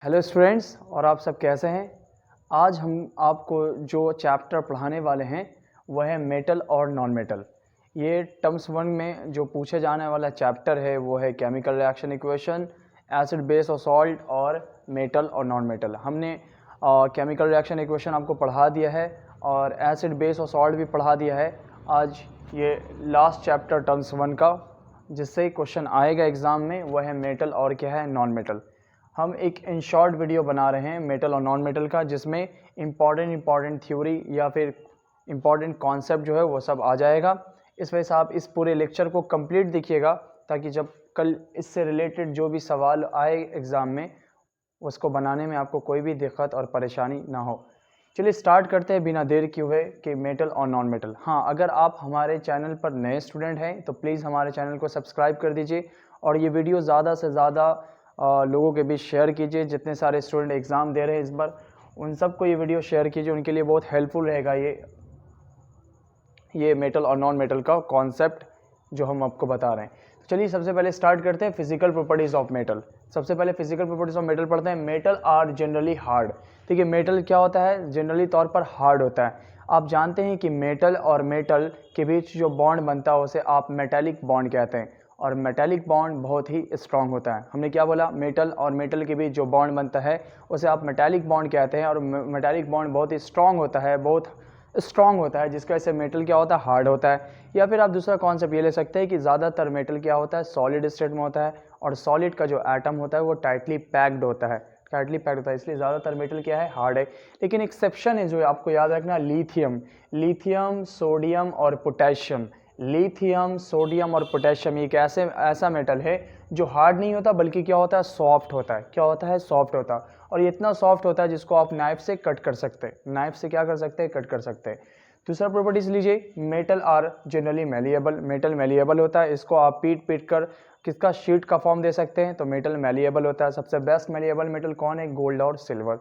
Hello students, और आप सब कैसे हैं। आज हम आपको जो चैप्टर पढ़ाने वाले हैं वह है मेटल और नॉन मेटल। ये टर्म्स 1 में जो पूछे जाने वाला चैप्टर है वो है chemical reaction equation, acid base और सॉल्ट, और मेटल और नॉन मेटल। हमने केमिकल रिएक्शन इक्वेशन आपको पढ़ा दिया है और एसिड बेस और सॉल्ट भी पढ़ा दिया है। आज ये लास्ट चैप्टर टर्म्स 1 का जिससे क्वेश्चन आएगा एग्ज़ाम में वह है मेटल और क्या है नॉन मेटल। हम एक इन शॉर्ट वीडियो बना रहे हैं मेटल और नॉन मेटल का, जिसमें इम्पॉर्टेंट थ्योरी या फिर इम्पॉर्टेंट कॉन्सेप्ट जो है वो सब आ जाएगा। इस वजह से आप इस पूरे लेक्चर को कंप्लीट देखिएगा ताकि जब कल इससे रिलेटेड जो भी सवाल आए एग्ज़ाम में उसको बनाने में आपको कोई भी दिक्कत और परेशानी ना हो। चलिए स्टार्ट करते हैं बिना देर किए हुए कि मेटल और नॉन मेटल। हाँ, अगर आप हमारे चैनल पर नए स्टूडेंट हैं तो प्लीज़ हमारे चैनल को सब्सक्राइब कर दीजिए और ये वीडियो ज़्यादा से ज़्यादा लोगों के बीच शेयर कीजिए। जितने सारे स्टूडेंट एग्ज़ाम दे रहे हैं इस बार उन सबको ये वीडियो शेयर कीजिए, उनके लिए बहुत हेल्पफुल रहेगा ये मेटल और नॉन मेटल का कॉन्सेप्ट जो हम आपको बता रहे हैं। तो चलिए सबसे पहले स्टार्ट करते हैं फिजिकल प्रॉपर्टीज़ ऑफ मेटल। सबसे पहले फिजिकल प्रॉपर्टीज़ ऑफ मेटल पढ़ते हैं। Metal are generally hard. ठीक है, मेटल क्या होता है, जनरली तौर पर हार्ड होता है। आप जानते हैं कि मेटल और मेटल के बीच जो बॉन्ड बनता है उसे आप मेटालिक बॉन्ड कहते हैं, और मेटालिक बॉन्ड बहुत ही स्ट्रांग होता है। हमने क्या बोला, मेटल और मेटल के बीच जो बॉन्ड बनता है उसे आप मेटालिक बॉन्ड कहते हैं, और मेटालिक बॉन्ड बहुत ही स्ट्रांग होता है, बहुत स्ट्रांग होता है, जिसकी वजह से मेटल क्या होता है, हार्ड होता है। या फिर आप दूसरा कॉन्सेप्ट ये ले सकते हैं कि ज़्यादातर मेटल क्या होता है, सॉलिड स्टेट में होता है, और सॉलिड का जो एटम होता है वो टाइटली पैक्ड होता है, इसलिए ज़्यादातर मेटल क्या है, हार्ड है। लेकिन एक्सेप्शन है जो आपको याद रखना, लिथियम, सोडियम और पोटेशियम। लिथियम, सोडियम और पोटेशियम एक ऐसा मेटल है जो हार्ड नहीं होता बल्कि क्या होता है, सॉफ्ट होता है। क्या होता है, सॉफ्ट होता है, और ये इतना सॉफ्ट होता है जिसको आप नाइफ से कट कर सकते हैं। नाइफ से क्या कर सकते हैं, कट कर सकते हैं। दूसरा प्रॉपर्टीज लीजिए, metal are generally malleable. Metal malleable होता है, इसको आप पीट कर किसका, शीट का फॉर्म दे सकते हैं, तो मेटल मेलिएबल होता है। सबसे बेस्ट मेलिएबल मेटल कौन है, गोल्ड और silver.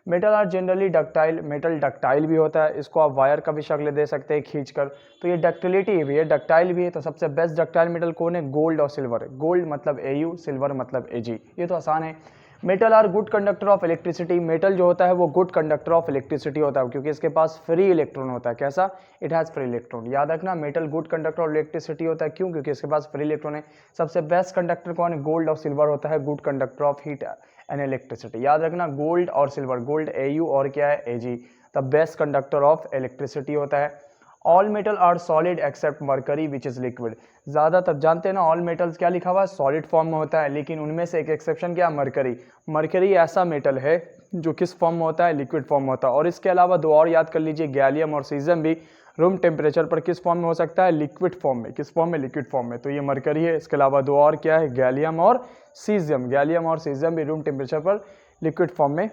Metal are generally ductile. Metal ductile भी होता है, इसको आप वायर का भी शक्ल दे सकते हैं खींच कर, तो ये डक्टिलिटी भी है, डक्टाइल भी है। तो सबसे बेस्ट डक्टाइल मेटल कौन है, गोल्ड और सिल्वर। गोल्ड मतलब Au, सिल्वर मतलब Ag। ये तो आसान है। Metal are good conductor of electricity. Metal जो होता है वो गुड कंडक्टर ऑफ इलेक्ट्रिसिटी होता है क्योंकि इसके पास फ्री इलेक्ट्रॉन होता है। कैसा, इट हैज़ फ्री इलेक्ट्रॉन। याद रखना, metal good conductor of electricity होता है, क्यों, क्योंकि इसके पास फ्री इलेक्ट्रॉन है। सबसे बेस्ट कंडक्टर कौन है, गोल्ड और सिल्वर होता है, good conductor of heat and electricity. याद रखना, गोल्ड और सिल्वर, गोल्ड Au और क्या है, Ag, the best conductor of electricity होता है। All metal are solid except mercury which is liquid. ज़्यादातर जानते हैं ना, ऑल मेटल्स क्या लिखा हुआ है, सॉलिड फॉर्म में होता है, लेकिन उनमें से एक एक्सेप्शन क्या, मरकरी। मरकरी ऐसा मेटल है जो किस फॉर्म में होता है, लिक्विड फॉर्म में होता है। और इसके अलावा दो और याद कर लीजिए, गैलियम और सीजियम भी रूम टेम्परेचर पर किस फॉर्म में हो सकता है, लिक्विड फॉर्म में। किस फॉर्म में, लिक्विड फॉर्म में। तो ये मरकरी है। इसके अलावा दो और क्या है, गैलियम और सीजियम। गैलियम और सीजियम भी रूम टेम्परेचर पर लिक्विड फॉर्म में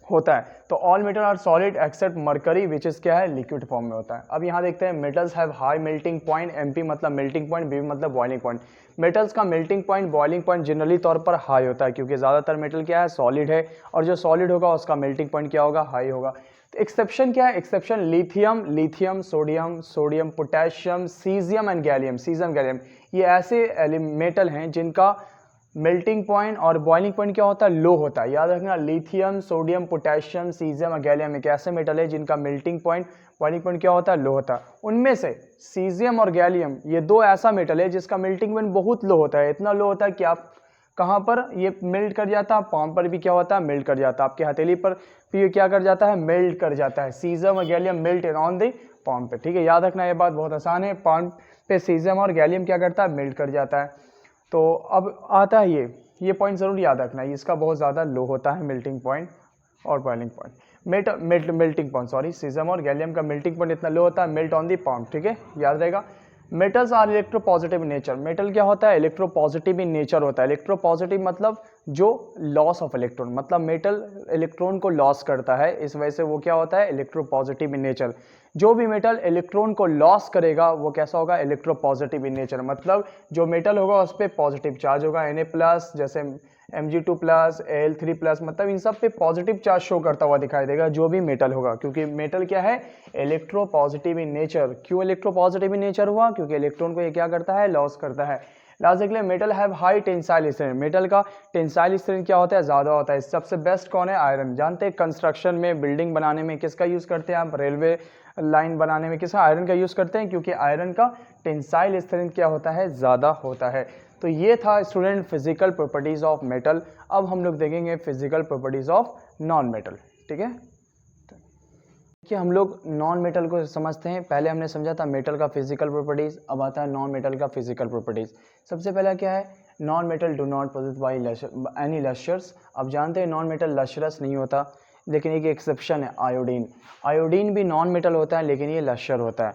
होता है। तो all metal are solid except mercury which is क्या है, लिक्विड फॉर्म में होता है। अब यहाँ देखते हैं, metals have high melting point. MP मतलब मेल्टिंग पॉइंट, BB मतलब बॉइलिंग पॉइंट। मेटल्स का melting point, boiling point generally तौर पर हाई होता है क्योंकि ज़्यादातर मेटल क्या है, सॉलिड है, और जो सॉलिड होगा उसका मेल्टिंग पॉइंट क्या होगा, हाई होगा। तो एक्सेप्शन क्या है, exception lithium, sodium, potassium, caesium and gallium. Caesium, gallium ये ऐसे मेटल हैं जिनका मेल्टिंग पॉइंट और बॉइलिंग पॉइंट क्या होता है, लो होता है। याद रखना, लिथियम, सोडियम, पोटेशियम, सीजियम और गैलियम एक ऐसे मेटल है जिनका मेल्टिंग पॉइंट, बॉइलिंग पॉइंट क्या होता है, लो होता है। उनमें से सीजियम और गैलियम ये दो ऐसा मेटल है जिसका मेल्टिंग पॉइंट बहुत लो होता है। इतना लो होता है कि आप कहाँ पर ये मेल्ट कर जाता है, पाम पर भी क्या होता है, मेल्ट कर जाता है। आपके हथेली पर भी ये क्या कर जाता है, मेल्ट कर जाता है। सीजियम और gallium melt on the palm पे। ठीक है, याद रखना, ये बात बहुत आसान है। पाम पे सीजियम और गैलियम क्या करता है, मेल्ट कर जाता है। तो अब आता है ये पॉइंट ज़रूर याद रखना है, इसका बहुत ज़्यादा लो होता है मेल्टिंग पॉइंट और boiling point. Melting point sorry, caesium और गैलियम का मेल्टिंग पॉइंट इतना लो होता है, मेल्ट ऑन दी पाम। ठीक है, याद रहेगा। Metals are electropositive in nature. Metal क्या होता है, इलेक्ट्रोपॉजिटिव इन नेचर होता है। इलेक्ट्रोपॉजिटिव मतलब जो लॉस ऑफ इलेक्ट्रॉन, मतलब मेटल इलेक्ट्रॉन को लॉस करता है, इस वजह से वो क्या होता है, इलेक्ट्रोपॉजिटिव इन नेचर। जो भी मेटल इलेक्ट्रॉन को लॉस करेगा वो कैसा होगा, इलेक्ट्रोपॉजिटिव इन नेचर। मतलब जो मेटल होगा उस पर पॉजिटिव चार्ज होगा, Na+, जैसे Mg2+, Al3+, मतलब इन सब पे पॉजिटिव चार्ज शो करता हुआ दिखाई देगा जो भी मेटल होगा, क्योंकि मेटल क्या है, इलेक्ट्रोपॉजिटिव इन नेचर। क्यों इलेक्ट्रोपॉजिटिव इन नेचर हुआ, क्योंकि इलेक्ट्रॉन को ये क्या करता है, लॉस करता है। Logically metal have high tensile strength, metal का टेंसाइल स्ट्रेंथ क्या होता है, ज़्यादा होता है। सबसे बेस्ट कौन है, आयरन। जानते हैं कंस्ट्रक्शन में, बिल्डिंग बनाने में किसका यूज़ करते हैं आप, रेलवे लाइन बनाने में किसका, आयरन का यूज़ करते हैं, क्योंकि आयरन का टेंसाइल स्ट्रेंथ क्या होता है, ज़्यादा होता है। तो ये था student physical properties of metal. अब हम लोग देखेंगे physical properties of non metal. ठीक है, कि हम लोग नॉन मेटल को समझते हैं। पहले हमने समझा था मेटल का फिजिकल प्रॉपर्टीज़, अब आता है नॉन मेटल का फिजिकल प्रॉपर्टीज़। सबसे पहला क्या है, non metal do not possess by any lustres. अब जानते हैं नॉन मेटल लश्यरस नहीं होता, लेकिन एक एक्सेप्शन है, आयोडीन। आयोडीन भी नॉन मेटल होता है, लेकिन ये लश्यर होता है।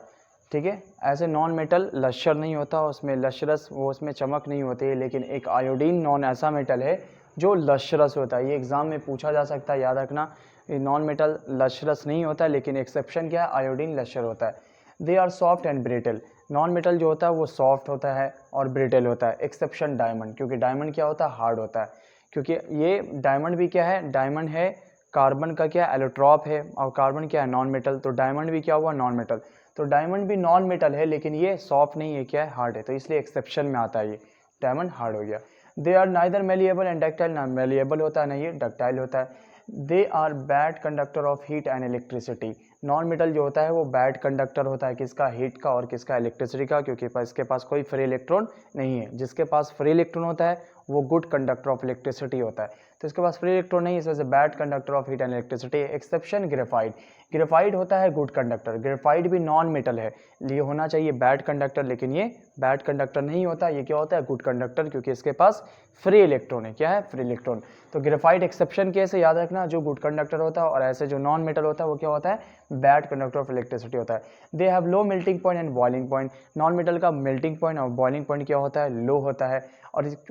ठीक है, ऐसे नॉन मेटल लश्यर नहीं होता, उसमें लश्यरस वो उसमें चमक नहीं होती है, लेकिन एक आयोडीन नॉन ऐसा मेटल है जो लश्यरस होता है। ये एग्जाम में पूछा जा सकता है, याद रखना। नॉन मेटल लश्यरस नहीं होता है, लेकिन एक्सेप्शन क्या है, आयोडीन लश्यर होता है। They are soft and brittle. Non metal जो होता है वो सॉफ्ट होता है और ब्रिटल होता है। एक्सेप्शन डायमंड, क्योंकि डायमंड क्या होता है, हार्ड होता है। क्योंकि ये डायमंड भी क्या है, डायमंड है कार्बन का क्या एलोट्रॉप है, और कार्बन क्या है, नॉन मेटल। तो डायमंड भी क्या हुआ, नॉन मेटल। तो डायमंड भी नॉन मेटल है, लेकिन ये सॉफ्ट नहीं है, क्या है, हार्ड है। तो इसलिए एक्सेप्शन में आता है, ये डायमंड हार्ड हो गया। They are neither malleable and ductile, ना मेलिएबल होता है ना ये डक्टाइल होता है। They are bad conductor of heat and electricity. Non metal जो होता है वो बैड कंडक्टर होता है, किसका, हीट का और किसका, इलेक्ट्रिसिटी का, क्योंकि इसके पास कोई फ्री इलेक्ट्रॉन नहीं है। जिसके पास फ्री इलेक्ट्रॉन होता है वो गुड कंडक्टर ऑफ इलेक्ट्रिसिटी होता है। तो इसके पास फ्री इलेक्ट्रॉन नहीं है, इस वजह से bad conductor of heat and electricity. Exception graphite, graphite होता है गुड कंडक्टर। ग्रेफाइट भी नॉन मेटल है, ये होना चाहिए बैड कंडक्टर, लेकिन ये बैड कंडक्टर नहीं होता, ये क्या होता है, गुड कंडक्टर, क्योंकि इसके पास फ्री इलेक्ट्रॉन है। क्या है, फ्री इलेक्ट्रॉन। तो ग्रेफाइट एक्सेप्शन केस है, याद रखना, जो गुड कंडक्टर होता है, और ऐसे जो नॉन मेटल होता है वो क्या होता है, बैड कंडक्टर ऑफ इलेक्ट्रिसिटी होता है। They have low melting point and boiling point. Non metal का मेल्टिंग पॉइंट और बॉइलिंग पॉइंट क्या होता है, लो होता है।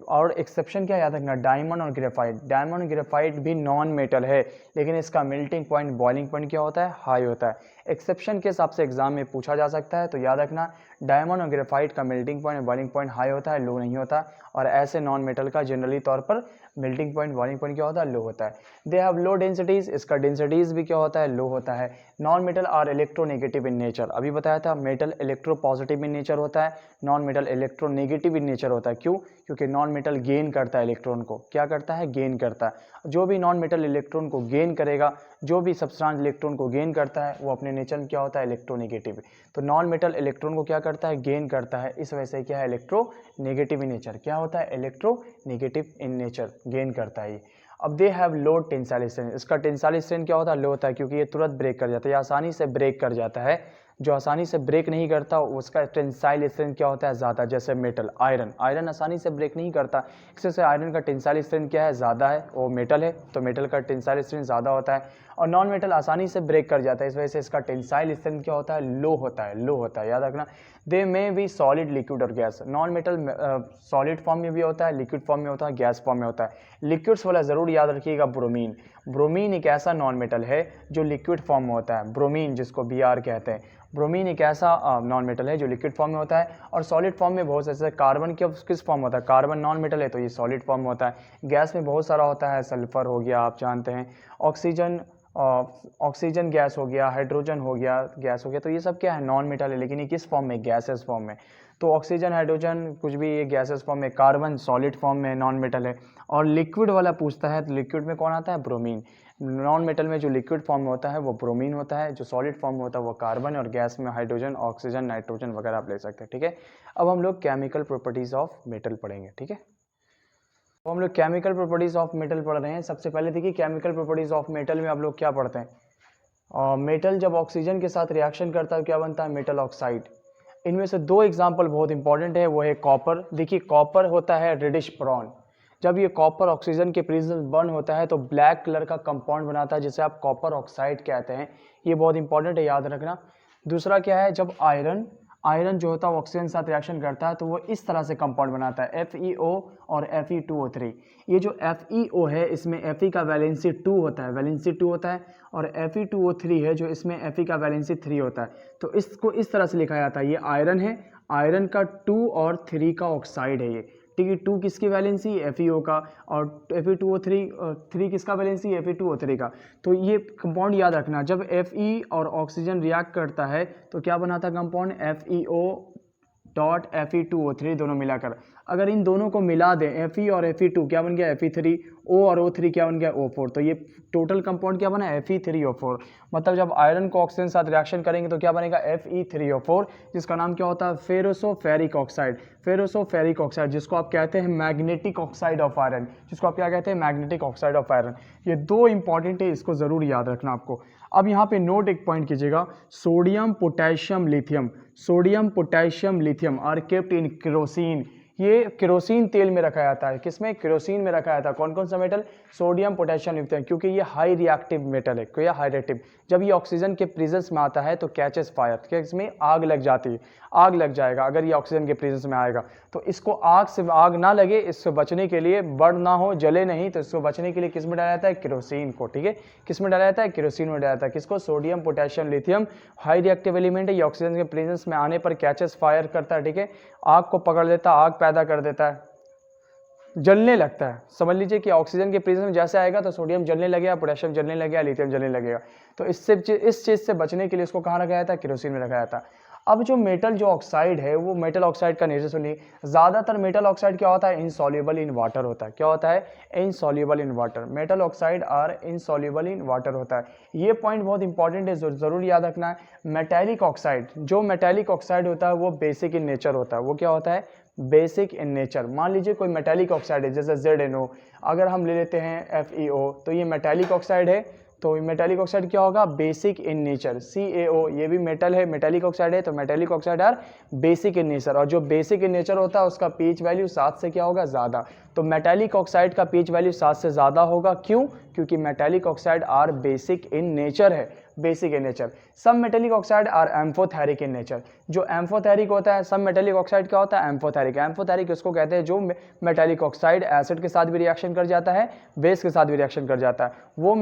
और एक्सेप्शन क्या याद रखना, डायमंड और ग्रेफाइट। डायमंड और ग्रेफाइट भी नॉन मेटल है, लेकिन इसका मेल्टिंग पॉइंट, बॉइलिंग पॉइंट क्या होता है, हाई होता है। एक्सेप्शन के हिसाब से एग्जाम में पूछा जा सकता है, तो याद रखना डायमंड और ग्रेफाइट का मेल्टिंग पॉइंट और बॉइलिंग पॉइंट हाई होता है, लो नहीं होता। और ऐसे नॉन मेटल का जनरली तौर पर मेल्टिंग पॉइंट, बॉइलिंग पॉइंट क्या होता है, लो होता है। दे हैव लो डेंसिटीज, इसका डेंसिटीज भी क्या होता है, लो होता है। Non metal are electronegative in nature, अभी बताया था metal electropositive in nature होता है, non metal electronegative in nature होता है। क्यों, क्योंकि नॉन मेटल गेन करता है इलेक्ट्रॉन को, क्या करता है, गेन करता है। जो भी नॉन मेटल इलेक्ट्रॉन को गेन करेगा, जो भी सब्सटेंस इलेक्ट्रॉन को गेन करता है, वो अपने नेचर में क्या होता है, इलेक्ट्रोनेगेटिव। तो नॉन मेटल इलेक्ट्रॉन को क्या करता है, गेन करता है, इस वजह से क्या है, इलेक्ट्रोनेगेटिव इन नेचर। क्या होता है, इलेक्ट्रोनेगेटिव इन नेचर, गेन करता है ये। अब दे हैव लो टेंसाइल स्ट्रेंथ, इसका टेंसाइल स्ट्रेंथ क्या होता है, लो होता है, क्योंकि ये तुरंत ब्रेक कर जाता है, आसानी से ब्रेक कर जाता है। जो आसानी से ब्रेक नहीं करता उसका टेंसाइल स्ट्रेंथ क्या होता है, ज़्यादा। जैसे मेटल, आयरन, आयरन आसानी से ब्रेक नहीं करता, इससे आयरन का टेंसाइल स्ट्रेंथ क्या है, ज़्यादा है, वो मेटल है, तो मेटल का टेंसाइल स्ट्रेंथ ज़्यादा होता है। और नॉन मेटल आसानी से ब्रेक कर जाता है, इस वजह से इसका टेंसाइल स्ट्रेंथ क्या होता है, लो होता है, लो होता है, याद रखना। दे में भी सॉलिड, लिक्विड और gas. Non metal solid form में भी होता है, लिक्विड फॉर्म में होता है, गैस फॉर्म में होता है। लिक्विड्स वाला ज़रूर याद रखिएगा, ब्रोमीन। ब्रोमीन एक ऐसा नॉन मेटल है जो लिक्विड फॉर्म में होता है, ब्रोमीन जिसको Br कहते हैं। ब्रोमीन एक ऐसा नॉन मेटल है जो लिक्विड फॉर्म में होता है। और सॉलिड फॉर्म में बहुत ऐसे, कार्बन किस फॉर्म होता है, कार्बन नॉन मेटल है तो ये सॉलिड फॉर्म में होता है। गैस में बहुत सारा होता है, सल्फर हो गया, आप जानते हैं, ऑक्सीजन गैस हो गया, हाइड्रोजन हो गया, गैस हो गया, तो ये सब क्या है, नॉन मेटल है, लेकिन ये किस फॉर्म में, गैसेस फॉर्म में। तो ऑक्सीजन, हाइड्रोजन कुछ भी ये गैसेस फॉर्म में, कार्बन सॉलिड फॉर्म में नॉन मेटल है। और लिक्विड वाला पूछता है तो लिक्विड में कौन आता है, ब्रोमीन। नॉन मेटल में जो लिक्विड फॉर्म में होता है वो ब्रोमीन होता है, जो सॉलिड फॉर्म में होता है वो कार्बन, और गैस में हाइड्रोजन, ऑक्सीजन, नाइट्रोजन वगैरह आप ले सकते हैं। ठीक है, अब हम लोग केमिकल प्रॉपर्टीज ऑफ मेटल पढ़ेंगे। ठीक है, तो हम लोग केमिकल प्रॉपर्टीज ऑफ मेटल पढ़ रहे हैं। सबसे पहले देखिए केमिकल प्रॉपर्टीज ऑफ मेटल में आप लोग क्या पढ़ते हैं, मेटल जब ऑक्सीजन के साथ रिएक्शन करता है क्या बनता है, मेटल ऑक्साइड। इनमें से दो एग्जांपल बहुत इंपॉर्टेंट है, वो है कॉपर। देखिए कॉपर होता है रेडिश ब्राउन, जब ये कॉपर ऑक्सीजन के प्रेजेंस बर्न होता है तो ब्लैक कलर का कंपाउंड बनाता है, जिसे आप कॉपर ऑक्साइड कहते हैं। ये बहुत इंपॉर्टेंट है, याद रखना। दूसरा क्या है, जब आयरन जो होता है ऑक्सीजन के साथ रिएक्शन करता है तो वो इस तरह से कंपाउंड बनाता है, FeO और Fe2O3। ये जो FeO है इसमें Fe का वैलेंसी 2 होता है, वैलेंसी 2 होता है, और Fe2O3 है जो इसमें Fe का वैलेंसी 3 होता है। तो इसको इस तरह से लिखा जाता है, ये आयरन है, आयरन का 2 और 3 का ऑक्साइड है ये। ठीक है, 2 किसकी वैलेंसी, FeO का, और Fe2O3 3 किसका वैलेंसी, Fe2O3 का। तो ये कंपाउंड याद रखना, जब Fe और ऑक्सीजन रिएक्ट करता है तो क्या बनाता है कंपाउंड, FeO Fe2O3 दोनों मिलाकर। अगर इन दोनों को मिला दें Fe और Fe2 क्या बन गया Fe3, O और O3 क्या बन गया O4, तो ये टोटल कंपाउंड क्या बना Fe3O4। मतलब जब आयरन को ऑक्सीजन साथ रिएक्शन करेंगे तो क्या बनेगा Fe3O4, जिसका नाम क्या होता है फेरोसोफेरिक ऑक्साइड। फेरोसोफेरिक ऑक्साइड जिसको आप कहते हैं मैग्नेटिक ऑक्साइड ऑफ आयरन, जिसको आप क्या कहते हैं मैग्नेटिक ऑक्साइड ऑफ आयरन। ये दो इंपॉर्टेंट है, इसको ज़रूर याद रखना आपको। अब यहाँ पे नोट एक पॉइंट कीजिएगा, sodium potassium lithium, sodium potassium lithium are kept in kerosene. ये केरोसिन तेल में रखा जाता है, किसमें केरोसिन में रखा जाता है। कौन कौन सा मेटल, सोडियम पोटेशियम लिथियम, क्योंकि ये हाई रिएक्टिव मेटल है। क्यों हाई रिएक्टिव, जब ये ऑक्सीजन के प्रेजेंस में आता है तो कैचेस फायर, क्या इसमें आग लग जाती है, आग लग जाएगा अगर ये ऑक्सीजन के प्रेजेंस में आएगा। तो इसको आग से आग ना लगे, इससे बचने के लिए, बर्न ना हो, जले नहीं, तो इसको बचने के लिए किस में डाला जाता है केरोसिन को। ठीक है, किस में डाला जाता है केरोसिन में डाला जाता है। किसको, sodium potassium lithium high reactive element है, ये ऑक्सीजन के प्रेजेंस में आने पर कैचेस फायर करता है। ठीक है, आग को पकड़ लेता है, आग पैदा कर देता है, जलने लगता है। समझ लीजिए कि ऑक्सीजन के प्रेजेंस में जैसे आएगा तो सोडियम जलने लगेगा, पोटेशियम जलने लगेगा, लिथियम जलने लगेगा। तो इस चीज़ से बचने के लिए इसको कहाँ रखा जाता है, केरोसिन में रखा जाता है। अब जो मेटल जो ऑक्साइड है, वो मेटल ऑक्साइड का नेचर सुनिए। ज़्यादातर मेटल ऑक्साइड क्या होता है, इनसॉल्युबल इन वाटर होता है। क्या होता है, insoluble in water. Metal oxide are insoluble in water होता है। ये पॉइंट बहुत इंपॉर्टेंट है, ज़रूर याद रखना है। मेटेलिक ऑक्साइड, जो मेटेलिक ऑक्साइड होता है वो बेसिक इन नेचर होता है। वो क्या होता है, बेसिक इन नेचर। मान लीजिए कोई मेटेलिक ऑक्साइड है, जैसे ZNO, अगर हम ले लेते हैं FeO, तो ये मेटेलिक ऑक्साइड है। तो मेटेलिक ऑक्साइड क्या होगा, बेसिक इन नेचर। CaO, ये भी मेटल है, मेटेलिक ऑक्साइड है, तो metallic oxide are basic in nature. और जो बेसिक इन नेचर होता है उसका pH वैल्यू 7 से क्या होगा, ज़्यादा। तो मेटेलिक ऑक्साइड का pH वैल्यू 7 से ज़्यादा होगा। क्यों, क्योंकि metallic oxide are basic in nature है, बेसिक इन नेचर। सब metallic oxide are amphoteric in nature. जो एम्फोथेरिक होता है, सब मेटेलिक ऑक्साइड क्या होता है, एम्फोथेरिक। एम्फोथेरिक इसको कहते हैं जो मेटेलिक ऑक्साइड एसिड के साथ भी रिएक्शन कर जाता है, बेस के साथ भी रिएक्शन कर जाता है। वो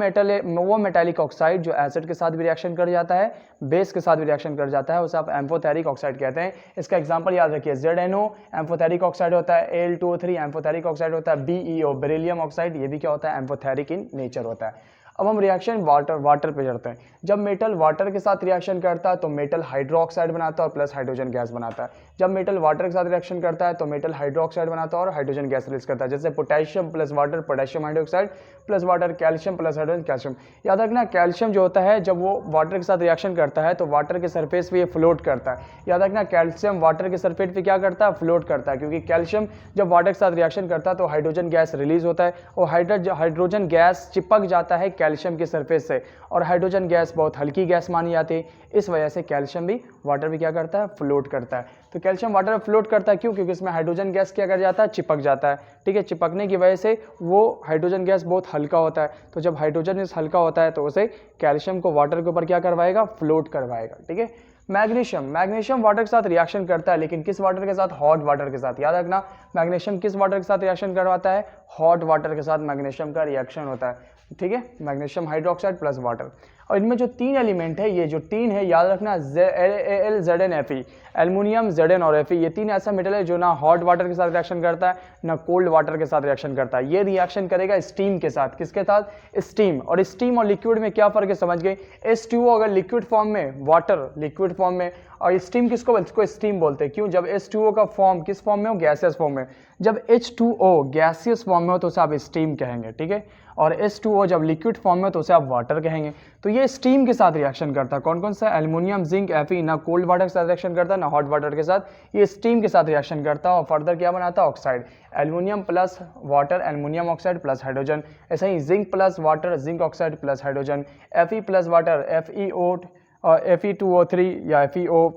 मेटेलिक ऑक्साइड जो एसिड के साथ भी रिएक्शन कर जाता है, बेस के साथ भी रिएक्शन कर जाता है, उसे आप एम्फोथेरिक ऑक्साइड कहते हैं। इसका एग्जांपल याद रखिए, ZNO एम्फोथेरिक ऑक्साइड होता है, Al2O3 एम्फोथेरिक ऑक्साइड होता है, BeO बेरिलियम ऑक्साइड, ये भी क्या होता है, एम्फोथेरिक इन नेचर होता है। अब हम रिएक्शन वाटर पे चढ़ते हैं। जब मेटल वाटर के साथ रिएक्शन करता है तो मेटल हाइड्रोक्साइड बनाता है और प्लस हाइड्रोजन गैस बनाता है। जब मेटल वाटर के साथ रिएक्शन करता है तो मेटल हाइड्रोक्साइड बनाता है और हाइड्रोजन गैस रिलीज करता है। जैसे potassium plus water, potassium hydroxide plus water, calcium plus hydrogen, calcium. याद रखना, कैल्शियम जो होता है जब वो वाटर के साथ रिएक्शन करता है तो वाटर के सरफेस पे ये फ्लोट करता है। याद रखना, कैल्शियम वाटर के सरफेस पे क्या करता है, फ्लोट करता है, क्योंकि कैल्शियम जब वाटर के साथ रिएक्शन करता है तो हाइड्रोजन गैस रिलीज होता है और हाइड्रोजन गैस चिपक जाता है कैल्शियम के सरफेस से, और हाइड्रोजन गैस बहुत हल्की गैस मानी जाती है। इस वजह से कैल्शियम भी वाटर भी क्या करता है, फ्लोट करता है। तो कैल्शियम वाटर में फ्लोट करता है, क्यों, क्योंकि इसमें हाइड्रोजन गैस क्या कर जाता है, चिपक जाता है। ठीक है, चिपकने की वजह से वो हाइड्रोजन गैस बहुत हल्का होता है। तो जब हाइड्रोजन गैस हल्का होता है तो उसे कैल्शियम को वाटर के ऊपर क्या करवाएगा, फ्लोट करवाएगा। ठीक है, मैग्नीशियम वाटर के साथ रिएक्शन करता है, लेकिन किस वाटर के साथ, हॉट वाटर के साथ। याद रखना, मैग्नीशियम किस वाटर के साथ रिएक्शन करवाता है, हॉट वाटर के साथ मैग्नीशियम का रिएक्शन होता है। ठीक है, मैग्नीशियम हाइड्रोक्साइड प्लस वाटर। और इनमें जो तीन एलिमेंट है, ये जो तीन है याद रखना, Al, Zn, Fe, aluminium, Zn और Fe, ये तीन ऐसा मेटल है जो ना हॉट वाटर के साथ रिएक्शन करता है ना कोल्ड वाटर के साथ रिएक्शन करता है। ये रिएक्शन करेगा स्टीम के साथ। किसके साथ, स्टीम। और स्टीम और लिक्विड में क्या फर्क है, समझ गए। H2O अगर लिक्विड फॉर्म में, वाटर लिक्विड फॉर्म में, और स्टीम किसको बोलते, इसको स्टीम बोलते हैं। क्यों, जब H2O का फॉर्म किस फॉर्म में हो, गैसियस फॉर्म में। जब H2O गैसियस फॉर्म में हो तो उसे आप स्टीम कहेंगे। ठीक है, और H2O जब लिक्विड फॉर्म में तो उसे आप वाटर कहेंगे। तो ये स्टीम के साथ रिएक्शन करता है। कौन कौन सा, एल्युमिनियम, जिंक, Fe, ना कोल्ड वाटर के साथ रिएक्शन करता है ना हॉट वाटर के साथ, ये स्टीम के साथ रिएक्शन करता है और फर्दर क्या बनाता है, oxide. Aluminium plus water, aluminium oxide plus hydrogen. ऐसा ही zinc plus water, zinc oxide plus hydrogen. Fe plus water, FeO और Fe2O3 या FeO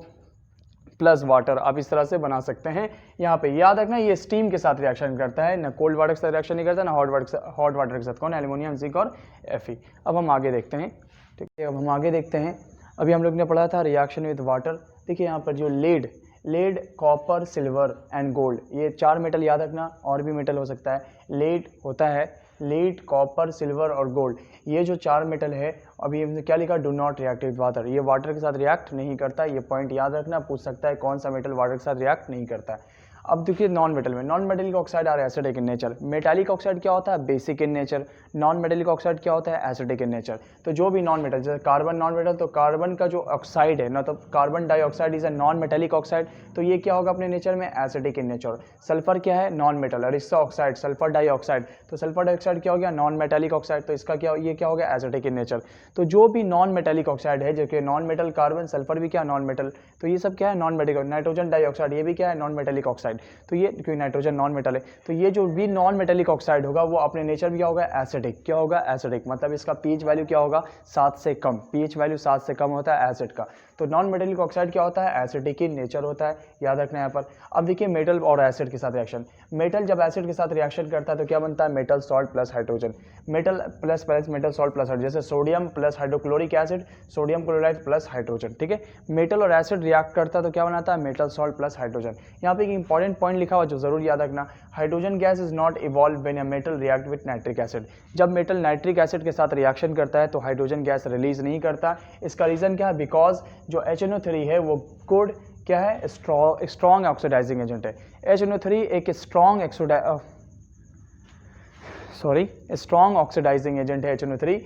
प्लस वाटर, आप इस तरह से बना सकते हैं। यहाँ पे याद रखना, ये स्टीम के साथ रिएक्शन करता है, ना कोल्ड वाटर के साथ रिएक्शन नहीं करता, ना हॉट वाटर के साथ। कौन, एल्युमिनियम, जिंक और Fe। अब हम आगे देखते हैं। ठीक है, अब हम आगे देखते हैं। अभी हम लोग ने पढ़ा था रिएक्शन विद वाटर। देखिए यहाँ पर जो lead, copper, silver and gold, ये चार मेटल याद रखना, और भी मेटल हो सकता है। लेड होता है, लीड, कॉपर, सिल्वर और गोल्ड, ये जो चार मेटल है। अभी हमने क्या लिखा, do not react with water, ये वाटर के साथ रिएक्ट नहीं करता। ये पॉइंट याद रखना, पूछ सकता है कौन सा मेटल वाटर के साथ रिएक्ट नहीं करता है। अब देखिए नॉन मेटल में, non metallic oxide are acidic in nature. Metallic oxide क्या होता है, basic in nature. Non metallic oxide क्या होता है, एसिडिक इन नेचर। तो जो भी नॉन मेटल, जैसे कार्बन नॉन मेटल, तो कार्बन का जो ऑक्साइड है ना, तो carbon dioxide is a non metallic oxide, तो ये क्या होगा अपने नेचर में, एसिडिक इन नेचर। सल्फर क्या है, नॉन मेटल, और इसका ऑक्साइड सल्फर डाइऑक्साइड, तो सल्फर डाइऑक्साइड क्या हो गया, नॉन मेटेलिक ऑक्साइड, तो इसका क्या, ये क्या हो गया, एसिडिक इन नेचर। तो जो भी नॉन मेटेलिक ऑक्साइड है, जैसे नॉन मेटल कार्बन, सल्फर भी क्या, नॉन मेटल, तो ये सब क्या है, नॉन मेटेलिक। नाइट्रोजन डाइऑक्साइड ये भी क्या है, नॉन मेटेलिक ऑक्साइड, तो ये क्योंकि नाइट्रोजन नॉन मेटल है, तो ये जो भी नॉन मेटेलिक ऑक्साइड होगा वो अपने नेचर में क्या होगा, एसिडिक। क्या होगा, एसिडिक, मतलब इसका पीएच वैल्यू क्या होगा, 7 से कम, पीएच वैल्यू 7 से कम होता है एसिड का। तो नॉन मेटेलिक ऑक्साइड क्या होता है, एसिडिक इन नेचर होता है, याद रखना यहाँ पर। अब देखिए मेटल और एसिड के साथ रिएक्शन, मेटल जब एसिड के साथ रिएक्शन करता है तो क्या बनता है, metal salt plus hydrogen, metal plus metal salt plus hydrogen, जैसे sodium plus hydrochloric acid, sodium chloride plus hydrogen, ठीक है। मेटल और एसिड रिएक्ट करता है तो क्या बनाता है, मेटल सॉल्ट प्लस हाइड्रोजन। यहाँ पे एक इंपॉर्टेंट पॉइंट लिखा हुआ जो जरूर याद रखना, hydrogen gas is not evolve when a metal react with nitric acid. जब मेटल नाइट्रिक एसिड के साथ रिएक्शन करता है तो हाइड्रोजन गैस रिलीज नहीं करता। इसका रीजन क्या है, बिकॉज जो HNO3 है वो गुड क्या है, स्ट्रॉन्ग ऑक्सीडाइजिंग एजेंट है। HNO3 एक स्ट्रॉन्ग ऑक्सीडाइजिंग एजेंट है HNO3,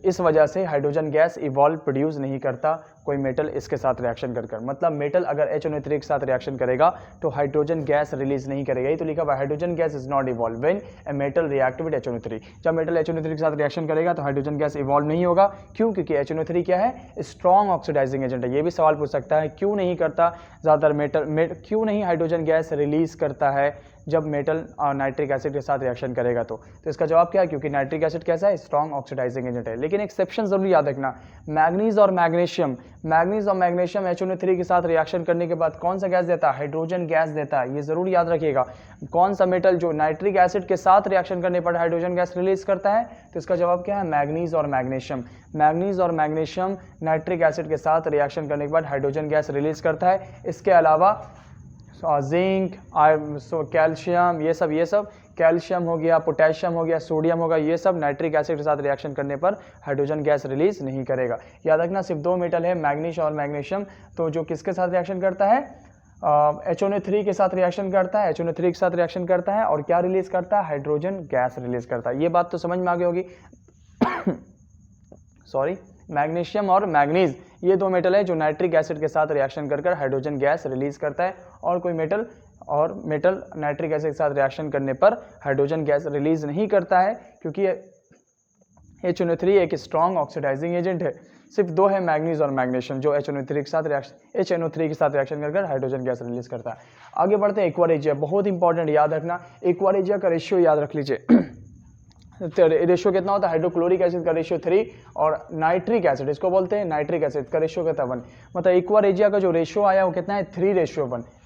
इस वजह से हाइड्रोजन गैस इवॉल्व प्रोड्यूस नहीं करता कोई मेटल इसके साथ रिएक्शन कर। मतलब मेटल अगर HNO3 के साथ रिएक्शन करेगा तो हाइड्रोजन गैस रिलीज नहीं करेगा, यही तो लिखा हुआ है, hydrogen gas is not evolve when a metal react with HNO3। जब मेटल HNO3 के साथ रिएक्शन करेगा तो हाइड्रोजन गैस इवॉल्व नहीं होगा, क्यों, क्योंकि HNO3 क्या है, स्ट्रॉन्ग ऑक्सीडाइजिंग एजेंट है। ये भी सवाल पूछ सकता है, क्यों नहीं करता ज़्यादातर क्यों नहीं हाइड्रोजन गैस रिलीज करता है जब मेटल नाइट्रिक एसिड के साथ रिएक्शन करेगा। तो इसका जवाब क्या है, क्योंकि नाइट्रिक एसिड कैसा है, स्ट्रॉन्ग ऑक्सीडाइजिंग एजेंट है। लेकिन एक्सेप्शन जरूर याद रखना, मैग्नीज और मैग्नीशियम HNO3 के साथ रिएक्शन करने के बाद कौन सा गैस देता है, हाइड्रोजन गैस देता है, ये जरूर याद रखिएगा। कौन सा मेटल जो नाइट्रिक एसिड के साथ रिएक्शन करने पर हाइड्रोजन गैस रिलीज करता है, तो इसका जवाब क्या है, मैग्नीज और मैग्नीशियम। मैग्नीज और मैग्नीशियम नाइट्रिक एसिड के साथ रिएक्शन करने के बाद हाइड्रोजन गैस रिलीज करता है। इसके अलावा जिंक, कैल्शियम, ये सब कैल्शियम हो गया, पोटेशियम हो गया, सोडियम होगा, ये सब नाइट्रिक एसिड के साथ रिएक्शन करने पर हाइड्रोजन गैस रिलीज नहीं करेगा। याद रखना सिर्फ 2 मेटल है, मैग्नीज और मैग्नीशियम, तो जो किसके साथ रिएक्शन करता है, HNO3 के साथ रिएक्शन करता है, HNO3 के साथ रिएक्शन करता है और क्या रिलीज करता है, हाइड्रोजन गैस रिलीज करता है। ये बात तो समझ में आ गई होगी। सॉरी, मैग्नीशियम और मैग्नीज ये 2 मेटल है जो नाइट्रिक एसिड के साथ रिएक्शन कर हाइड्रोजन गैस रिलीज करता है, और कोई मेटल नाइट्रिक एसिड के साथ रिएक्शन करने पर हाइड्रोजन गैस रिलीज नहीं करता है, क्योंकि HNO3 एक स्ट्रॉन्ग ऑक्सीडाइजिंग एजेंट है। सिर्फ 2 है, मैग्नीज और मैग्नीशियम, जो HNO3 के साथ रिएक्शन कर हाइड्रोजन गैस रिलीज करता है। आगे बढ़ते हैं, एक्वारेजिया, बहुत इंपॉर्टेंट, याद रखना एक्वारेजिया का रेशियो याद रख लीजिए। रेशियो कितना होता है, हाइड्रोक्लोरिक एसिड का रेशियो 3 और नाइट्रिक एसिड, इसको बोलते हैं नाइट्रिक एसिड का रेशियो कितना 1। मतलब एक्वारेजिया का जो रेशियो आया वो कितना है,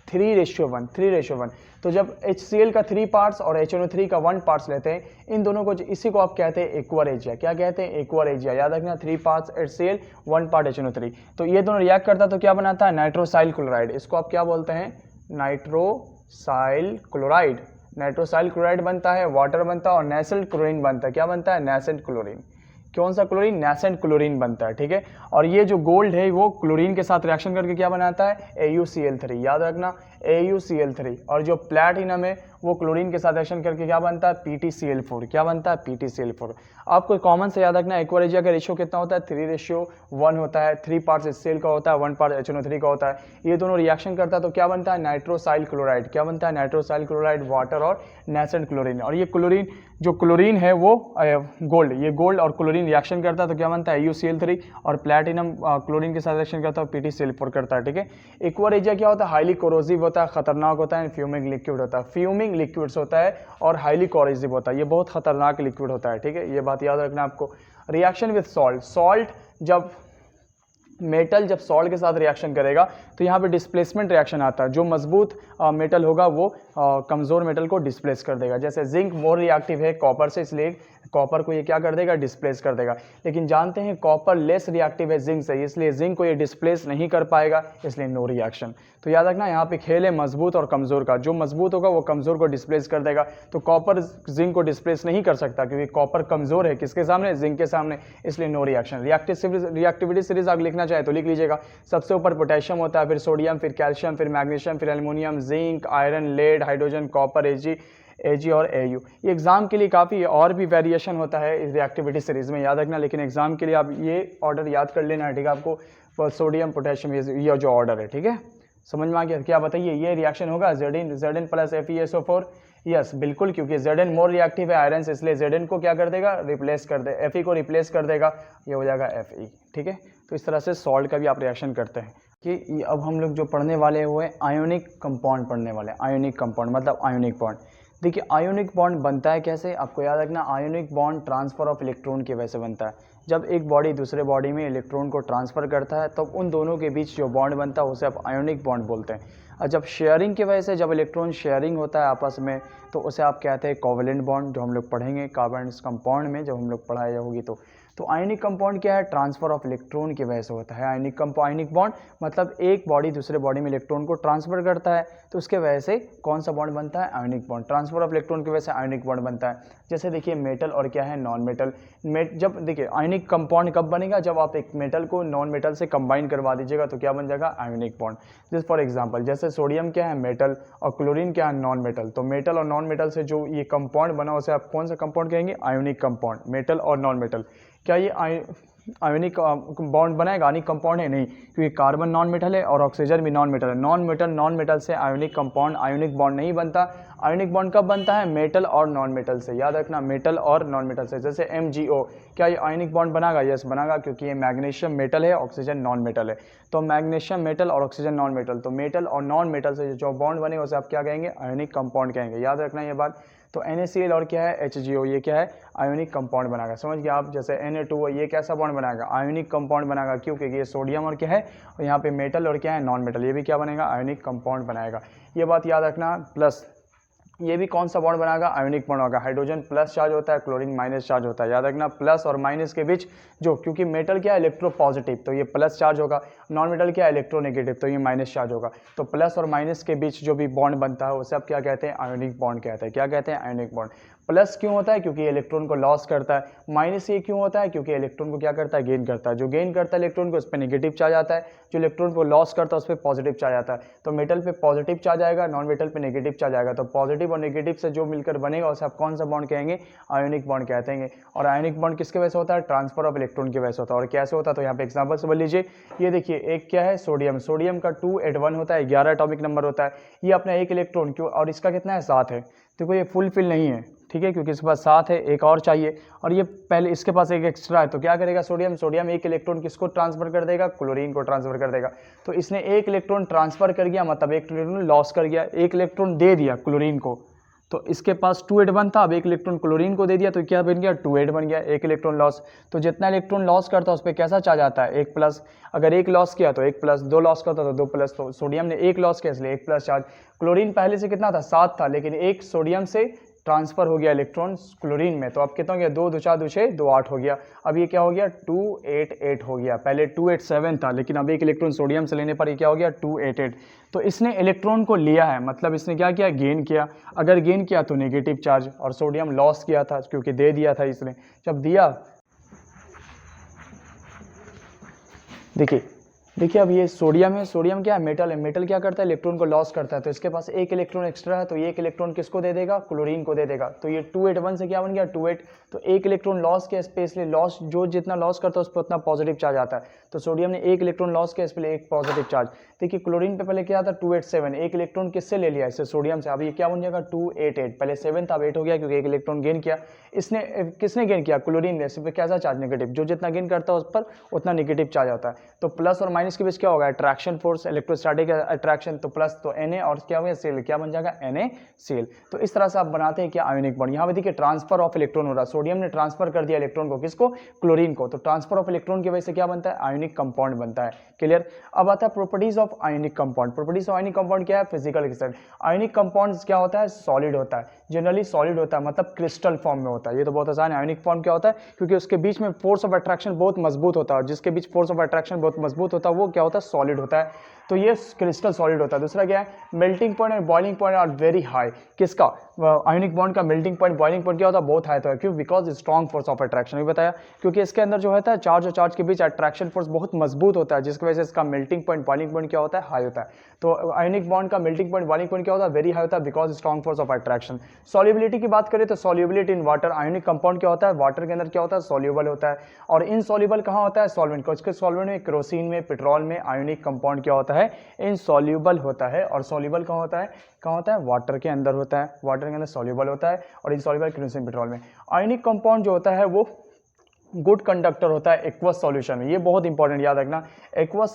3:1। तो जब HCl का 3 पार्ट्स और HNO3 का 1 पार्ट्स लेते हैं, इन दोनों को, इसी को आप कहते हैं एक्वारेजिया। क्या कहते हैं, एक्वारेजिया। याद रखना 3 पार्ट्स HCl 1 पार्ट HNO3, तो ये दोनों रिएक्ट करता तो क्या बनाता है, नाइट्रोसाइल क्लोराइड। इसको आप क्या बोलते हैं, नाइट्रोसाइल क्लोराइड। नाइट्रोसाइल क्लोराइड बनता है, वाटर बनता है और नेसेंट क्लोरीन बनता है। क्या बनता है, नेसेंट क्लोरीन। कौन सा क्लोरीन, नेसेंट क्लोरीन बनता है, ठीक है। और ये जो गोल्ड है वो क्लोरीन के साथ रिएक्शन करके क्या बनाता है, AuCl3। याद रखना AuCl3। और जो प्लैटिनम है वो क्लोरीन के साथ रिएक्शन करके क्या बनता है, PtCl4। क्या बनता है, PtCl4। आपको कॉमन से याद रखना एक्वारेजिया का रेशियो कितना होता है, 3:1 होता है। 3 पार्ट्स HCl का होता है, 1 पार्ट HNO3 का होता है। ये दोनों रिएक्शन करता है तो क्या बनता है, नाइट्रोसाइल क्लोराइड। क्या बनता है, नाइट्रोसाइल क्लोराइड, वाटर और नेसेंट क्लोरीन। और ये क्लोरीन, जो क्लोरीन है वो गोल्ड, ये गोल्ड और क्लोरीन रिएक्शन करता है तो क्या बनता है, AuCl3। और प्लैटिनम क्लोरीन के साथ रिएक्शन करता है, PtCl4 करता है, ठीक है। एक्वारेजिया क्या होता है, हाईली कोरोसिव होता है, खतरनाक होता है, फ्यूमिंग लिक्विड होता है। फ्यूमिंग लिक्विड्स होता है और हाईली कोरोसिव होता है, ये बहुत खतरनाक लिक्विड होता है, ठीक है। ये बात याद रखना आपको। रिएक्शन विद सॉल्ट, जब मेटल जब सॉल्ट के साथ रिएक्शन करेगा तो यहाँ पे डिस्प्लेसमेंट रिएक्शन आता है। जो मजबूत मेटल होगा वो कमज़ोर मेटल को डिस्प्लेस कर देगा। जैसे जिंक मोर रिएक्टिव है कॉपर से, इसलिए कॉपर को ये क्या कर देगा, डिस्प्लेस कर देगा। लेकिन जानते हैं कॉपर लेस रिएक्टिव है जिंक से, इसलिए जिंक को ये डिस्प्लेस नहीं कर पाएगा, इसलिए नो रिएक्शन। तो याद रखना यहाँ पे खेल है मजबूत और कमज़ोर का। जो मजबूत होगा वो कमज़ोर को डिस्प्लेस कर देगा। तो कॉपर जिंक को डिस्प्लेस नहीं कर सकता क्योंकि कॉपर कमज़ोर है किसके सामने, जिंक के सामने, इसलिए नो रिएक्शन। रिएक्टिविटी सीरीज अगर लिखना चाहे तो लिख लीजिएगा। सबसे ऊपर पोटेशियम होता है, फिर सोडियम, फिर कैल्शियम, फिर मैग्नीशियम, फिर aluminium, zinc, iron, lead, hydrogen, copper, Ag, Ag और Au। ये एग्जाम के लिए काफ़ी और भी वेरिएशन होता है इस रिएक्टिविटी सीरीज में, याद रखना, लेकिन एग्जाम के लिए आप ये ऑर्डर याद कर लेना है, ठीक है। आपको सोडियम पोटेशियम ये जो ऑर्डर है, ठीक है, समझ में आ गया। क्या बताइए, ये रिएक्शन होगा Zn प्लस FeSO4? यस बिल्कुल, क्योंकि Zn मोर रिएक्टिव है आयरन से, इसलिए Zn को क्या कर देगा, रिप्लेस कर दे, Fe को रिप्लेस कर देगा, ये हो जाएगा Fe, ठीक है। तो इस तरह से सॉल्ट का भी आप रिएक्शन करते हैं कि अब हम लोग जो पढ़ने वाले हुए आयोनिक कंपाउंड पढ़ने वाले हैं। आयोनिक कंपाउंड मतलब आयोनिक बॉन्ड। देखिए आयोनिक बॉन्ड बनता है कैसे, आपको याद रखना, ionic bond transfer of electron की वजह से बनता है। जब एक बॉडी दूसरे बॉडी में इलेक्ट्रॉन को ट्रांसफ़र करता है तब उन दोनों के बीच जो बॉन्ड बनता है उसे आप आयोनिक बॉन्ड बोलते हैं। और जब शेयरिंग की वजह से, जब इलेक्ट्रॉन शेयरिंग होता है आपस में, तो उसे आप कहते हैं कोवेलेंट बॉन्ड, जो हम लोग पढ़ेंगे कार्बन कंपाउंड में जब हम लोग पढ़ाई होगी। तो आयनिक कंपाउंड क्या है, ट्रांसफर ऑफ इलेक्ट्रॉन की वजह से होता है। आयनिक बॉन्ड मतलब एक बॉडी दूसरे बॉडी में इलेक्ट्रॉन को ट्रांसफर करता है, तो उसके वजह से कौन सा बॉन्ड बनता है, ionic bond. Transfer of electron की वजह से आयनिक बॉन्ड बनता है। जैसे देखिए मेटल और क्या है, नॉन मेटल। जब देखिए आयनिक कंपाउंड कब बनेगा, जब आप एक मेटल को नॉन मेटल से कंबाइन करवा दीजिएगा तो क्या बन जाएगा, आयनिक बॉन्ड। जैसे फॉर एग्जांपल, जैसे सोडियम क्या है, मेटल, और क्लोरीन क्या है, नॉन मेटल। तो मेटल और नॉन मेटल से जो ये कंपाउंड बना उसे आप कौन सा कंपाउंड कहेंगे, आयोनिक कंपाउंड। मेटल और नॉन मेटल, क्या ये आयोनिक बॉन्ड बनाएगा, आयनिक कंपाउंड है नहीं, क्योंकि कार्बन नॉन मेटल है और ऑक्सीजन भी नॉन मेटल है। नॉन मेटल से आयोनिक कंपाउंड, आयोनिक बॉन्ड नहीं बनता। आयोनिक बॉन्ड कब बनता है, मेटल और नॉन मेटल से, याद रखना, मेटल और नॉन मेटल से। जैसे MgO, क्या ये आयोनिक बॉन्ड बनाएगा, यस बनाएगा, क्योंकि ये मैग्नीशियम मेटल है, ऑक्सीजन नॉन मेटल है। तो मैग्नीशियम मेटल और ऑक्सीजन नॉन मेटल, तो मेटल और नॉन मेटल से जो बॉन्ड बनेगा उसे आप क्या कहेंगे, आयोनिक कंपाउंड कहेंगे, याद रखना ये बात। तो NaCl और क्या है, HgO, ये क्या है, आयोनिक कंपाउंड बनाएगा, समझ गए आप। जैसे Na2O, ये कैसा बॉन्ड बनाएगा, आयोनिक कंपाउंड बनाएगा, क्यों, क्योंकि ये सोडियम और क्या है, और यहाँ पे मेटल और क्या है, नॉन मेटल, ये भी क्या बनेगा, आयोनिक कंपाउंड बनाएगा, ये बात याद रखना। प्लस ये भी कौन सा बॉन्ड बनाएगा, आयोनिक बॉन्ड होगा। हाइड्रोजन प्लस चार्ज होता है, क्लोरीन माइनस चार्ज होता है, याद रखना। प्लस और माइनस के बीच जो, क्योंकि मेटल क्या है, इलेक्ट्रोपॉजिटिव, तो ये प्लस चार्ज होगा, नॉन मेटल क्या है, इलेक्ट्रोनेगेटिव, तो ये माइनस चार्ज होगा। तो प्लस और माइनस के बीच जो भी बॉन्ड बनता है उसे आप क्या कहते हैं, आयोनिक बॉन्ड कहते हैं। क्या कहते हैं, आयोनिक बॉन्ड। प्लस क्यों होता है, क्योंकि इलेक्ट्रॉन को लॉस करता है। माइनस ये क्यों होता है, क्योंकि इलेक्ट्रॉन को क्या करता है, गेन करता है। जो गेन करता है इलेक्ट्रॉन को, उस पर नेगेटिव चार्ज आता है, जो इलेक्ट्रॉन को लॉस करता है उस पर पॉजिटिव चार्ज आता है। तो मेटल पे पॉजिटिव चार्ज आएगा, नॉन मेटल पे नेगेटिव चार्ज आएगा। तो पॉजिटिव और नेगेटिव से जो मिलकर बनेगा उसे आप कौन सा बॉन्ड कहेंगे, आयोनिक बॉन्ड कहते हैं। और आयोनिक बॉन्ड किसके वजह से होता है, ट्रांसफर ऑफ इलेक्ट्रॉन की वजह से होता है। और कैसे होता है, तो यहाँ पे एग्जाम्पल से बोल लीजिए, ये देखिए एक क्या है, सोडियम। सोडियम का 281 होता है, 11 एटॉमिक नंबर होता है। ये अपना एक इलेक्ट्रॉन क्यों, और इसका कितना है, 7 है। देखो ये फुल फिल नहीं है, ठीक है, क्योंकि इसके पास 7 है, एक और चाहिए, और ये पहले इसके पास एक एक्स्ट्रा है। तो क्या करेगा सोडियम एक इलेक्ट्रॉन किसको ट्रांसफर कर देगा, क्लोरीन को ट्रांसफर कर देगा। तो इसने एक इलेक्ट्रॉन ट्रांसफर कर गया, मतलब एक इलेक्ट्रॉन लॉस कर गया, एक इलेक्ट्रॉन दे दिया क्लोरीन को। तो इसके पास 281 था, अब एक इलेक्ट्रॉन क्लोरीन को दे दिया, तो क्या बन गया, 28 बन गया, एक इलेक्ट्रॉन लॉस। तो जितना इलेक्ट्रॉन लॉस करता है उस पर कैसा चार्ज आता है, 1 प्लस। अगर एक लॉस किया तो 1 प्लस, 2 लॉस करता तो 2 प्लस। तो सोडियम ने 1 लॉस किया इसलिए 1 प्लस चार्ज। क्लोरीन पहले से कितना था, 7 था, लेकिन एक सोडियम से ट्रांसफर हो गया इलेक्ट्रॉन क्लोरीन में, तो अब कितना हो गया, 2 2 4 2 6 2 8 हो गया। अब ये क्या हो गया, 288 हो गया। पहले 287 था, लेकिन अब एक इलेक्ट्रॉन सोडियम से लेने पर ये क्या हो गया, 288। तो इसने इलेक्ट्रॉन को लिया है, मतलब इसने क्या किया, गेन किया। अगर गेन किया तो नेगेटिव चार्ज, और सोडियम लॉस किया था क्योंकि दे दिया था इसने। जब दिया, देखिए अब ये सोडियम है, सोडियम क्या है, मेटल है। मेटल क्या करता है, इलेक्ट्रॉन को लॉस करता है। तो इसके पास एक इलेक्ट्रॉन एक्स्ट्रा है, तो ये एक इलेक्ट्रॉन किसको दे देगा, क्लोरीन को दे देगा। तो ये 281 से क्या बन गया, 28। तो एक इलेक्ट्रॉन लॉस किया, स्पेशली लॉस जो जितना लॉस करता है उस पर उतना पॉजिटिव चार्ज आता है। तो सोडियम ने एक इलेक्ट्रॉन लॉस किया, इस पर एक पॉजिटिव चार्ज। देखिए क्लोरीन पे पहले क्या था, 287, एक इलेक्ट्रॉन किससे ले लिया, इससे सोडियम से। अब ये क्या बन जाएगा, 288। पहले 7 था, अब 8 हो गया, क्योंकि एक इलेक्ट्रॉन गेन किया। इसने किसने गेन किया, क्लोरीन ने। इस पर कैसा चार्ज, नेगेटिव। जो जितना गेन करता है उस पर उतना नेगेटिव चार्ज आता है। तो प्लस और माइनस के बीच क्या होगा, अट्रैक्शन फोर्स, इलेक्ट्रोस्टैटिक अट्रैक्शन। तो प्लस तो Na, और क्या हो गया, सेल, क्या बन जाएगा, NaCl। तो इस तरह से आप बनाते हैं क्या, आयोनिक बॉन्ड। यहाँ पे देखिए ट्रांसफर ऑफ इलेक्ट्रॉन हो रहा है, सोडियम ने ट्रांसफर कर दिया इलेक्ट्रॉन को, किसको, क्लोरीन को। तो ट्रांसफर ऑफ इलेक्ट्रॉन की वजह से क्या बनता है, आयोनिक कंपाउंड बनता है। क्लियर। अब आता है properties of ionic compound. Properties of ionic compound क्या है, फिजिकल एक्सटेंट। आयोनिक कंपाउंड क्या होता है, सॉलिड होता है, जनरली सॉलिड होता है, मतलब क्रिस्टल फॉर्म में होता है। ये तो बहुत आसान है। आयोनिक फॉर्म क्या होता है, क्योंकि उसके बीच में फोर्स ऑफ अट्रैक्शन बहुत मजबूत होता है, जिसके बीच फोर्स ऑफ अट्रैक्शन बहुत मजबूत होता है है वो क्या होता है, सॉलिड होता है। तो ये क्रिस्टल सॉलिड होता है। दूसरा क्या है, मेल्टिंग पॉइंट और boiling point are very high. किसका, आयोनिक बॉन्ड का मेल्टिंग पॉइंट बॉइलिंग पॉइंट क्या होता है, बहुत हाई होता है। क्यों, because strong force of attraction, भी बताया, क्योंकि इसके अंदर जो होता है चार्ज और चार्ज के बीच अट्रैक्शन फोर्स बहुत मजबूत होता है, जिसकी वजह से इसका मेल्टिंग पॉइंट बॉइलिंग पॉइंट क्या होता है, हाई होता है। तो आयोनिक बॉन्ड का मेल्टिंग पॉइंट बॉइलिंग पॉइंट क्या होता है, वेरी हाई होता है, because strong force of attraction. Solubility की बात करें तो solubility in water, ionic compound क्या होता है, वाटर के अंदर क्या होता है, सॉल्युबल होता है। और इनसॉल्युबल कहाँ होता है, सॉल्वेंट। उसके सॉल्वेंट में, केरोसिन में, पेट्रोल में आयोनिक कंपाउंड क्या होता है, इनसॉल्युबल होता है। और सॉल्युबल कहाँ होता है, वाटर के अंदर होता है, वाटर के अंदर सॉल्युबल होता है। और इनसॉल्युबल केरोसिन, पेट्रोल में। आयोनिक कंपाउंड जो होता है वो गुड कंडक्टर होता है एक्वस सॉल्यूशन में, ये बहुत इंपॉर्टेंट याद रखना। एक्वस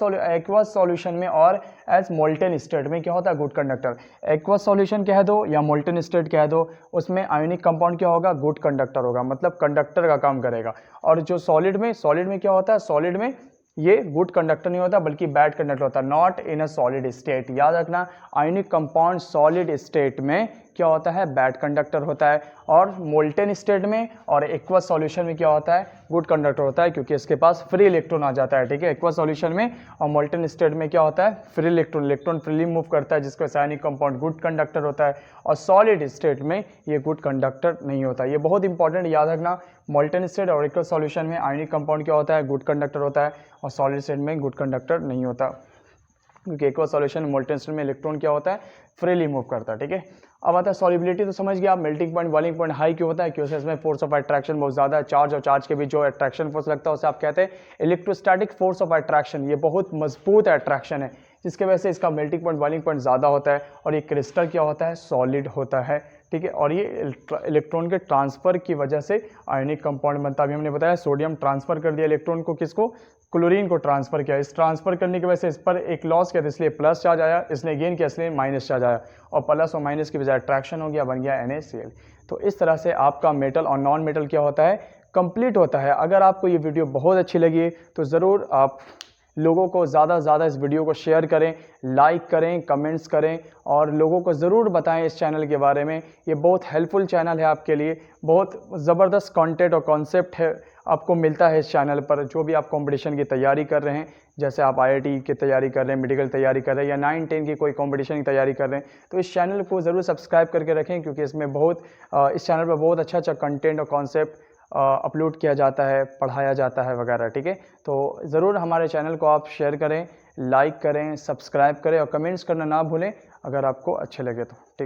सॉल्यूशन में और एज मोल्टेन स्टेट में क्या होता है, गुड कंडक्टर। एक्वस सॉल्यूशन कह दो या मोल्टेन स्टेट कह दो, उसमें आयोनिक कंपाउंड क्या होगा, गुड कंडक्टर होगा, मतलब कंडक्टर का काम करेगा। और जो सॉलिड में क्या होता है, सॉलिड में ये गुड कंडक्टर नहीं होता बल्कि बैड कंडक्टर होता है, not in a solid state. याद रखना, आयोनिक कंपाउंड सॉलिड स्टेट में क्या होता है, बैड कंडक्टर होता है। और मोल्टेन स्टेट में और एक्वस सॉल्यूशन में क्या होता है, गुड कंडक्टर होता है, क्योंकि इसके पास फ्री इलेक्ट्रॉन आ जाता है। ठीक है, एक्वस सॉल्यूशन में और मोल्टेन स्टेट में क्या होता है, फ्री इलेक्ट्रॉन फ्रीली मूव करता है, जिसका आयोनिक कंपाउंड गुड कंडक्टर होता है। और सॉलिड स्टेट में ये गुड कंडक्टर नहीं होता। ये बहुत इंपॉर्टेंट याद रखना। मोल्टेन स्टेट और एक्वस सॉल्यूशन में आयोनिक कंपाउंड क्या होता है, गुड कंडक्टर होता है, और सॉलिड स्टेट में गुड कंडक्टर नहीं होता, क्योंकि एक्वस सॉल्यूशन मोल्टेन स्टेट में इलेक्ट्रॉन क्या होता है, फ्रीली मूव करता है। ठीक है, अब आता है सॉल्युबिलिटी, तो समझ गया आप melting point boiling point high क्यों होता है, क्योंकि इसमें फोर्स ऑफ अट्रैक्शन बहुत ज़्यादा है। चार्ज और चार्ज के बीच जो अट्रैक्शन फोर्स लगता है उसे आप कहते हैं इलेक्ट्रोस्टैटिक फोर्स ऑफ अट्रैक्शन। ये बहुत मजबूत अट्रैक्शन है, जिसके वजह से इसका मेल्टिंग पॉइंट बॉइलिंग पॉइंट ज़्यादा होता है। और ये क्रिस्टल क्या होता है, सॉलिड होता है। ठीक है, और ये इलेक्ट्रॉन के ट्रांसफर की वजह से आयोनिक कंपाउंड बनता है। अभी हमने बताया सोडियम ट्रांसफर कर दिया इलेक्ट्रॉन को, किसको, क्लोरीन को ट्रांसफर किया। इस ट्रांसफर करने की वजह से इस पर एक लॉस किया, इसलिए प्लस चार्ज आया, इसने गेन किया इसलिए माइनस चार्ज आया, और प्लस और माइनस की बजाय अट्रैक्शन हो गया, बन गया NaCl। तो इस तरह से आपका मेटल और नॉन मेटल क्या होता है, कंप्लीट होता है। अगर आपको ये वीडियो बहुत अच्छी लगी तो ज़रूर आप लोगों को ज़्यादा से ज़्यादा इस वीडियो को शेयर करें, लाइक करें, कमेंट्स करें, और लोगों को ज़रूर बताएं इस चैनल के बारे में। ये बहुत हेल्पफुल चैनल है आपके लिए, बहुत ज़बरदस्त कंटेंट और कॉन्सेप्ट है आपको मिलता है इस चैनल पर। जो भी आप कंपटीशन की तैयारी कर रहे हैं, जैसे आप IIT की तैयारी कर रहे हैं, मेडिकल तैयारी कर रहे हैं, या 9-10 की कोई कंपटीशन की तैयारी कर रहे हैं, तो इस चैनल को ज़रूर सब्सक्राइब करके रखें, क्योंकि इसमें इस चैनल पर बहुत अच्छा कंटेंट और कॉन्सेप्ट अपलोड किया जाता है, पढ़ाया जाता है वगैरह। ठीक है, तो ज़रूर हमारे चैनल को आप शेयर करें, लाइक करें, सब्सक्राइब करें, और कमेंट्स करना ना भूलें अगर आपको अच्छे लगे तो। ठीक है।